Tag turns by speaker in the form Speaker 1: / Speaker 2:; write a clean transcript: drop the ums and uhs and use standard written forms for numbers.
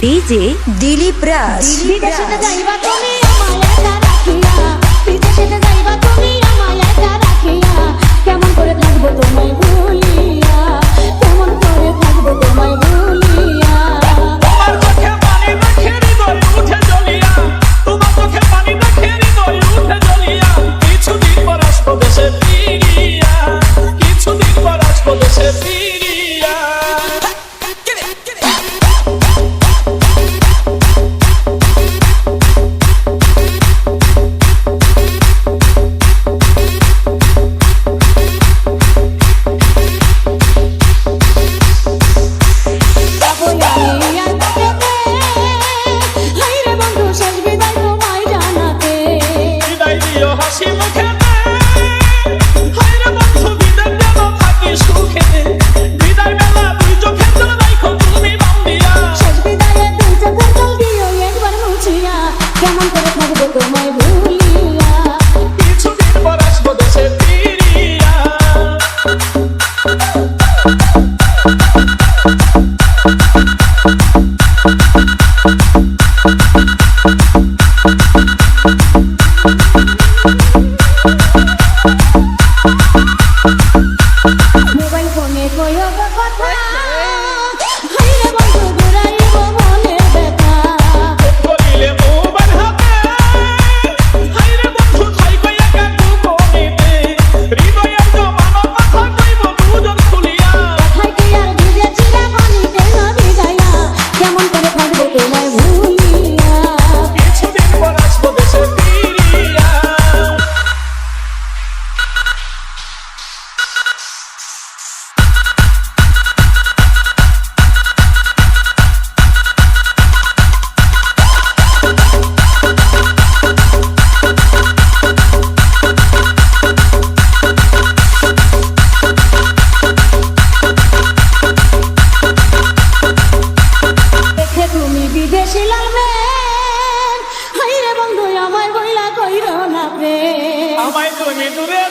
Speaker 1: DJ Dilip রাজ।
Speaker 2: বিদেশেতে যাইবা তুমি আমায় একা রাখিয়া, বিদেশেতে যাইবা তুমি আমায় একা রাখিয়া, কেমন করে থাকবো তোমায় ভুলিয়া, কেমন করে থাকবো তোমায় ভুলিয়া।
Speaker 3: তোমার চোখে পানি দেখে হৃদয় উঠে জ্বলিয়া, তোমার চোখে পানি দেখে হৃদয় উঠে জ্বলিয়া, কিছুদিন পর আসবো দেশে ফিরিয়া, কিছুদিন পর আসবো দেশে ফিরিয়া। বিদায় দিও হাসি মুখেতে, হায়রে বন্ধু বিদায় দেব থাকি সুখেতে, বিদায় বেলা দুই চোখের জল রাইখো তুমি বান্ধিয়া।
Speaker 2: কেমন করে থাকবো তোমায় ভুলিয়া।
Speaker 3: কিছুদিন পর আসবো দেশে ফিরিয়া।
Speaker 2: মোবাইল ফোনে কইও গো কথা, হাইরে বন্ধু ঘুরাইব মনের ব্যথা।
Speaker 3: করিলে মোবাইল হাতে, হায়রে বন্ধু থাইকো একা গোপনেতে, হৃদয়ের জমানো কথা কইব দুজন খুলিয়া।
Speaker 2: কথায় কি আর ভিজেছিলা পানিতে না ভিজাইয়া, কেমন করে থাকবো তোমায় ভুলিয়া।
Speaker 3: কিছুদিন পর আসবো দেশে ফিরিয়া।
Speaker 2: দেখে তুমি বিদেশি লালবেন, হাইরে বন্ধু আমায় বইলা কইরো না প্রেম।
Speaker 3: আমায় তুমি দূরে